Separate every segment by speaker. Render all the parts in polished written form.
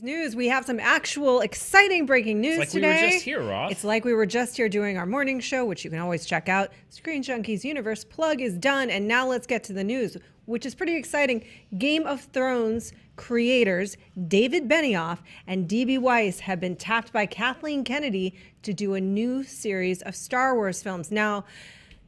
Speaker 1: News. We have some actual exciting breaking news
Speaker 2: it's like
Speaker 1: today.
Speaker 2: We were just here, Roth.
Speaker 1: It's like we were just here doing our morning show, which you can always check out. Screen Junkies Universe plug is done, and now let's get to the news, which is pretty exciting. Game of Thrones creators David Benioff and D.B. Weiss have been tapped by Kathleen Kennedy to do a new series of Star Wars films. Now,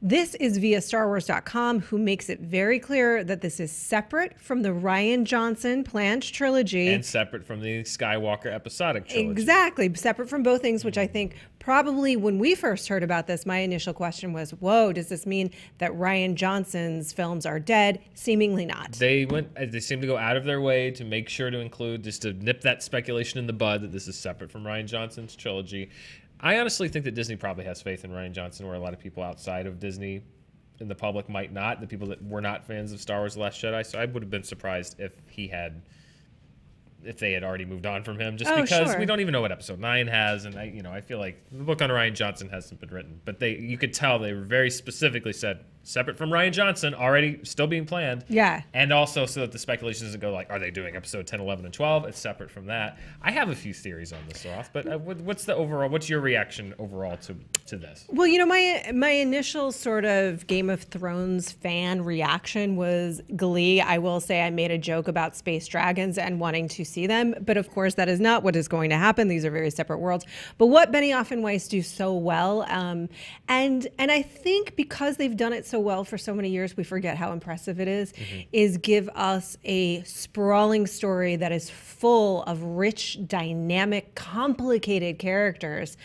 Speaker 1: this is via StarWars.com, who makes it very clear that this is separate from the Rian Johnson planned trilogy.
Speaker 2: And separate from the Skywalker episodic trilogy.
Speaker 1: Exactly. Separate from both things, which I think probably when we first heard about this, my initial question was, whoa, does this mean that Rian Johnson's films are dead? Seemingly not.
Speaker 2: They seem to go out of their way to make sure to include, just to nip that speculation in the bud that this is separate from Rian Johnson's trilogy. I honestly think that Disney probably has faith in Rian Johnson, where a lot of people outside of Disney in the public might not. The people that were not fans of Star Wars The Last Jedi. So I would have been surprised if they had already moved on from him, just because we don't even know what Episode 9 has, and I feel like the book on Rian Johnson hasn't been written, but you could tell they were very specifically said separate from Rian Johnson, already still being planned.
Speaker 1: Yeah.
Speaker 2: And also so that the speculation doesn't go like, are they doing episode 10, 11, and 12? It's separate from that. I have a few theories on this, Roth, but what's your reaction overall to this?
Speaker 1: Well, my initial sort of Game of Thrones fan reaction was glee. I will say I made a joke about space dragons and wanting to see them, but of course that is not what is going to happen. These are very separate worlds. But what Benioff and Weiss do so well, and I think because they've done it so well for so many years, we forget how impressive it is give us a sprawling story that is full of rich, dynamic, complicated characters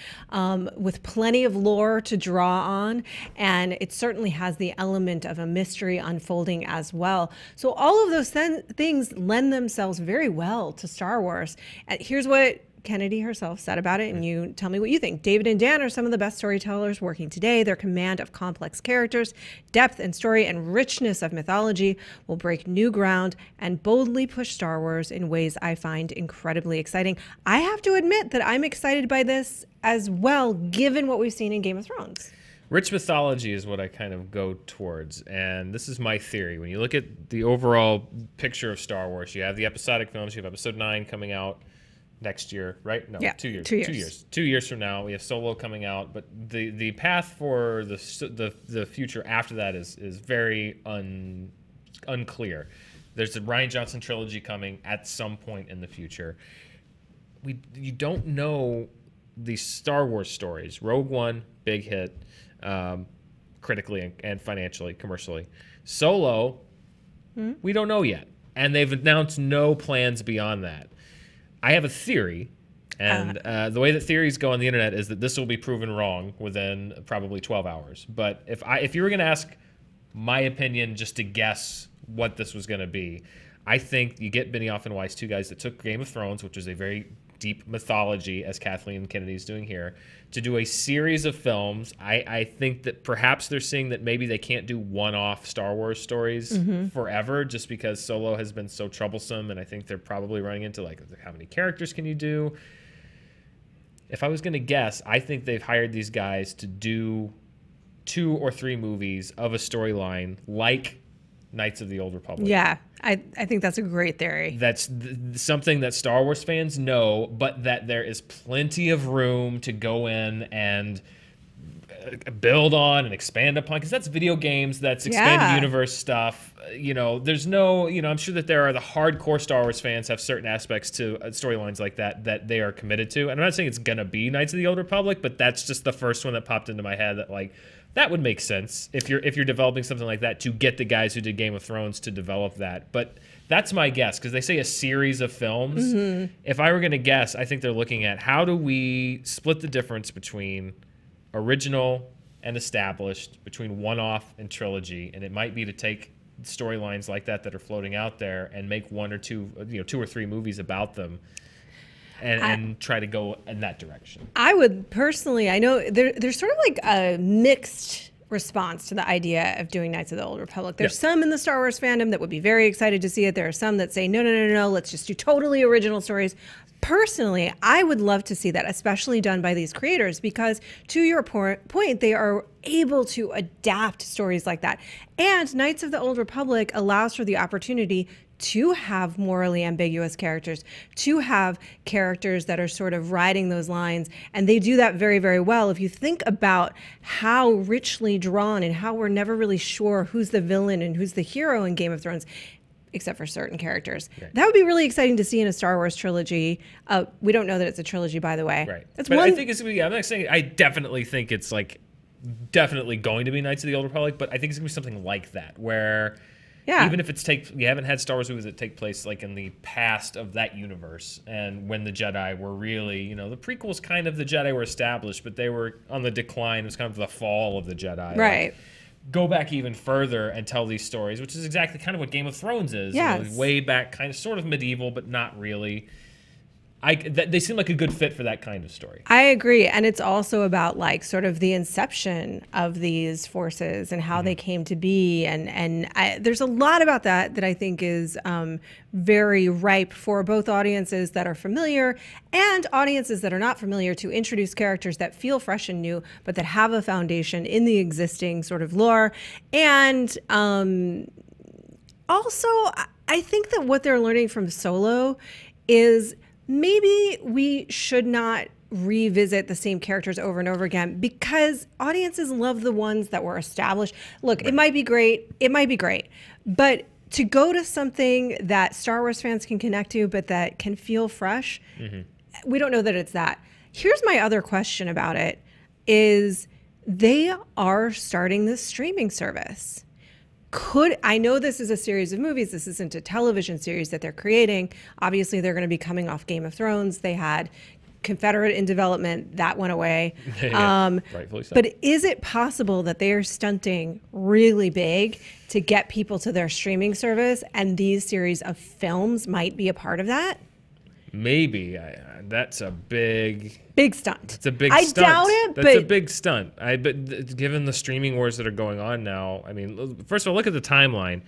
Speaker 1: with plenty of lore to draw on. And it certainly has the element of a mystery unfolding as well. So all of those things lend themselves very well to Star Wars. Here's what Kennedy herself said about it, and you tell me what you think. David and Dan are some of the best storytellers working today. Their command of complex characters, depth and story, and richness of mythology will break new ground and boldly push Star Wars in ways I find incredibly exciting. I have to admit that I'm excited by this as well, given what we've seen in Game of Thrones.
Speaker 2: Rich mythology is what I kind of go towards, and this is my theory. When you look at the overall picture of Star Wars, you have the episodic films, you have Episode 9 coming out next year, right? No,
Speaker 1: yeah,
Speaker 2: 2 years.
Speaker 1: 2 years.
Speaker 2: 2 years from now, we have Solo coming out, but the path for the future after that is very unclear. There's the Rian Johnson trilogy coming at some point in the future. You don't know these Star Wars stories. Rogue One, big hit, critically and financially, commercially. Solo, we don't know yet, and they've announced no plans beyond that. I have a theory, and the way that theories go on the internet is that this will be proven wrong within probably 12 hours. But if you were going to ask my opinion just to guess what this was going to be, I think you get Benioff and Weiss, two guys that took Game of Thrones, which is a very deep mythology, as Kathleen Kennedy is doing here, to do a series of films. I think that perhaps they're seeing that maybe they can't do one-off Star Wars stories forever, just because Solo has been so troublesome, and I think they're probably running into, like, how many characters can you do? If I was going to guess, I think they've hired these guys to do 2 or 3 movies of a storyline like Knights of the Old Republic.
Speaker 1: Yeah, I think that's a great theory.
Speaker 2: That's something that Star Wars fans know, but that there is plenty of room to go in and build on and expand upon, because that's video games, that's expanded universe stuff. There's no, I'm sure that there are the hardcore Star Wars fans have certain aspects to storylines like that they are committed to. And I'm not saying it's going to be Knights of the Old Republic, but that's just the first one that popped into my head, that, like, that would make sense if you're developing something like that, to get the guys who did Game of Thrones to develop that. But that's my guess, because they say a series of films. If I were going to guess, I think they're looking at how do we split the difference between original and established, between one-off and trilogy, and it might be to take storylines like that are floating out there and make 1 or 2, 2 or 3 movies about them. And try to go in that direction. I would personally,
Speaker 1: I know there's sort of like a mixed response to the idea of doing Knights of the Old Republic. There's some in the Star Wars fandom that would be very excited to see it. There are some that say, no, let's just do totally original stories. Personally, I would love to see that, especially done by these creators, because to your point, they are able to adapt stories like that. And Knights of the Old Republic allows for the opportunity to have morally ambiguous characters, to have characters that are sort of riding those lines. And they do that very, very well. If you think about how richly drawn and how we're never really sure who's the villain and who's the hero in Game of Thrones, except for certain characters. Right. That would be really exciting to see in a Star Wars trilogy. We don't know that it's a trilogy, by the way.
Speaker 2: Right. But I think it's going to be, I'm not saying, I definitely think it's like, definitely going to be Knights of the Old Republic, but I think it's going to be something like that, where even if it's you haven't had Star Wars movies that take place like in the past of that universe, and when the Jedi were really, you know, the prequels kind of the Jedi were established, but they were on the decline. It was kind of the fall of the Jedi.
Speaker 1: Right.
Speaker 2: Like, go back even further and tell these stories, which is exactly kind of what Game of Thrones is.
Speaker 1: Yes.
Speaker 2: You know, way back, kind of sort of medieval, but not really. They seem like a good fit for that kind of story.
Speaker 1: I agree. And it's also about like sort of the inception of these forces and how they came to be. And there's a lot about that I think is very ripe for both audiences that are familiar and audiences that are not familiar, to introduce characters that feel fresh and new, but that have a foundation in the existing sort of lore. And also, I think that what they're learning from Solo is maybe we should not revisit the same characters over and over again, because audiences love the ones that were established. Look, it might be great. It might be great. But to go to something that Star Wars fans can connect to, but that can feel fresh, we don't know that it's that. Here's my other question about it is they are starting this streaming service. I know this is a series of movies. This isn't a television series that they're creating. Obviously, they're going to be coming off Game of Thrones. They had Confederate in development. That went away.
Speaker 2: Rightfully so.
Speaker 1: But is it possible that they are stunting really big to get people to their streaming service, and these series of films might be a part of that?
Speaker 2: Maybe. That's a big
Speaker 1: stunt.
Speaker 2: It's a big stunt.
Speaker 1: I doubt it,
Speaker 2: That's a big stunt. But given the streaming wars that are going on now, I mean, first of all, look at the timeline.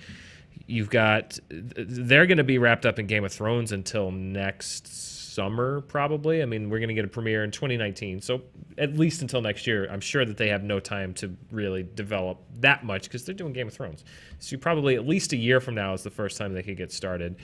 Speaker 2: You've got, they're going to be wrapped up in Game of Thrones until next summer, probably. I mean, we're going to get a premiere in 2019. So at least until next year, I'm sure that they have no time to really develop that much, because they're doing Game of Thrones. So probably at least a year from now is the first time they could get started.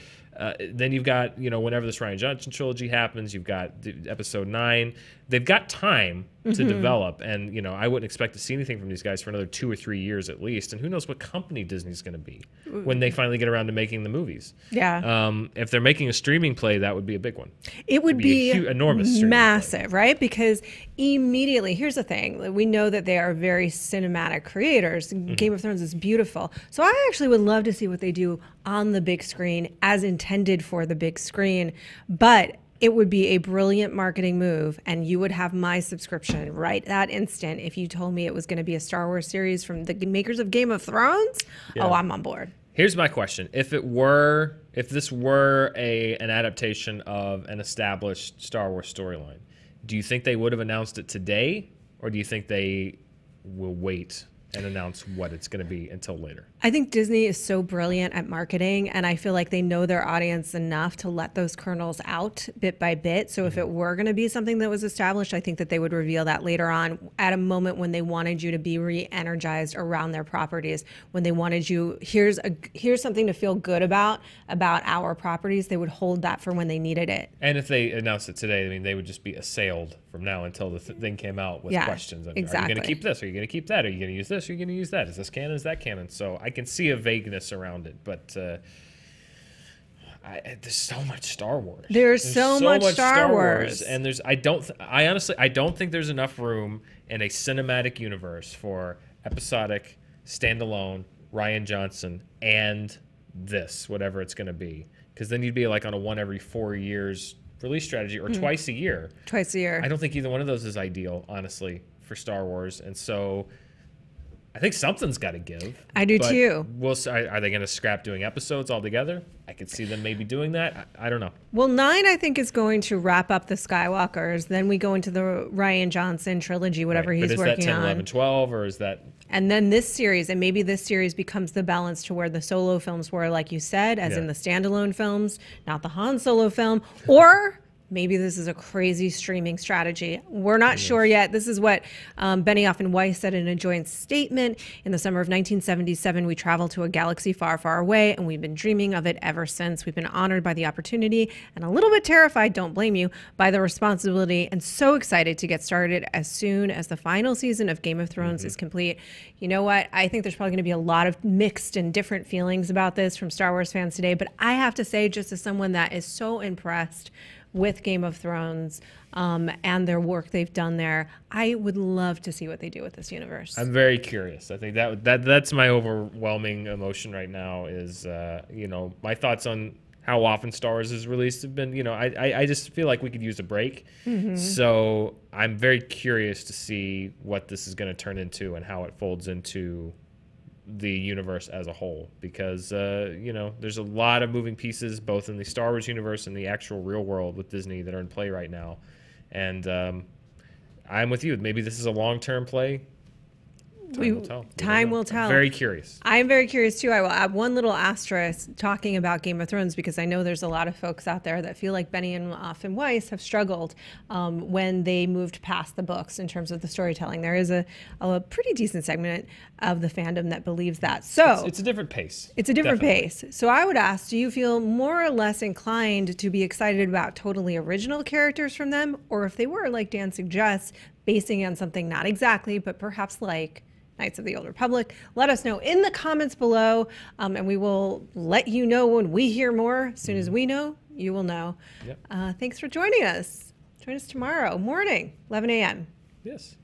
Speaker 2: Then you've got, you know, whenever this Rian Johnson trilogy happens, you've got episode 9. They've got time to develop. And, you know, I wouldn't expect to see anything from these guys for another 2 or 3 years at least. And who knows what company Disney's going to be when they finally get around to making the movies.
Speaker 1: Yeah.
Speaker 2: If they're making a streaming play, that would be a big one.
Speaker 1: It would be
Speaker 2: a enormous
Speaker 1: massive, right? Because immediately, here's the thing. We know that they are very cinematic creators. Game of Thrones is beautiful. So I actually would love to see what they do on the big screen as intended for the big screen. But it would be a brilliant marketing move, and you would have my subscription right that instant if you told me it was going to be a Star Wars series from the makers of Game of Thrones. Yeah. Oh, I'm on board.
Speaker 2: Here's my question. If this were an adaptation of an established Star Wars storyline, do you think they would have announced it today, or do you think they will wait and announce what it's going to be until later?
Speaker 1: I think Disney is so brilliant at marketing, and I feel like they know their audience enough to let those kernels out bit by bit. So if it were going to be something that was established, I think that they would reveal that later on at a moment when they wanted you to be re-energized around their properties, when they wanted you, here's something to feel good about our properties. They would hold that for when they needed it.
Speaker 2: And if they announced it today, I mean, they would just be assailed from now until the thing came out with questions. I mean,
Speaker 1: exactly.
Speaker 2: Are you going to keep this? Are you going to keep that? Are you going to use this? Are you going to use that? Is this canon? Is that canon? So I can see a vagueness around it, but there's so much Star Wars.
Speaker 1: There's so much Star Wars,
Speaker 2: and I honestly don't think there's enough room in a cinematic universe for episodic, standalone Rian Johnson and this, whatever it's going to be, because then you'd be like on a 1 every 4 years release strategy, or twice a year.
Speaker 1: Twice a year.
Speaker 2: I don't think either one of those is ideal, honestly, for Star Wars, and so I think something's got to give.
Speaker 1: I do too.
Speaker 2: Are they going to scrap doing episodes altogether? I could see them maybe doing that. I don't know.
Speaker 1: Well, 9, I think, is going to wrap up the Skywalkers. Then we go into the Rian Johnson trilogy, whatever he's working on.
Speaker 2: Is that 10, 11, 12, or is that...
Speaker 1: And then this series, and maybe this series becomes the balance to where the Solo films were, like you said, as in the standalone films, not the Han Solo film. Or maybe this is a crazy streaming strategy. We're not sure yet. This is what Benioff and Weiss said in a joint statement. In the summer of 1977, we traveled to a galaxy far, far away, and we've been dreaming of it ever since. We've been honored by the opportunity and a little bit terrified, don't blame you, by the responsibility, and so excited to get started as soon as the final season of Game of Thrones is complete. You know what? I think there's probably going to be a lot of mixed and different feelings about this from Star Wars fans today, but I have to say, just as someone that is so impressed with Game of Thrones and their work they've done there, I would love to see what they do with this universe.
Speaker 2: I'm very curious. I think that's my overwhelming emotion right now is, my thoughts on how often Star Wars is released have been, I just feel like we could use a break. So I'm very curious to see what this is going to turn into and how it folds into the universe as a whole, because there's a lot of moving pieces both in the Star Wars universe and the actual real world with Disney that are in play right now, and I'm with you. Maybe this is a long-term play. Time will tell. I'm very curious.
Speaker 1: I'm very curious too. I will add one little asterisk talking about Game of Thrones, because I know there's a lot of folks out there that feel like Benioff and Weiss have struggled when they moved past the books in terms of the storytelling. There is a pretty decent segment of the fandom that believes that. So
Speaker 2: it's a different pace.
Speaker 1: It's a different pace. So I would ask, do you feel more or less inclined to be excited about totally original characters from them, or if they were, like Dan suggests, basing on something not exactly, but perhaps like Knights of the Old Republic? Let us know in the comments below, and we will let you know when we hear more. As soon as we know, you will know. Yep. Thanks for joining us. Join us tomorrow morning, 11 a.m.
Speaker 2: Yes.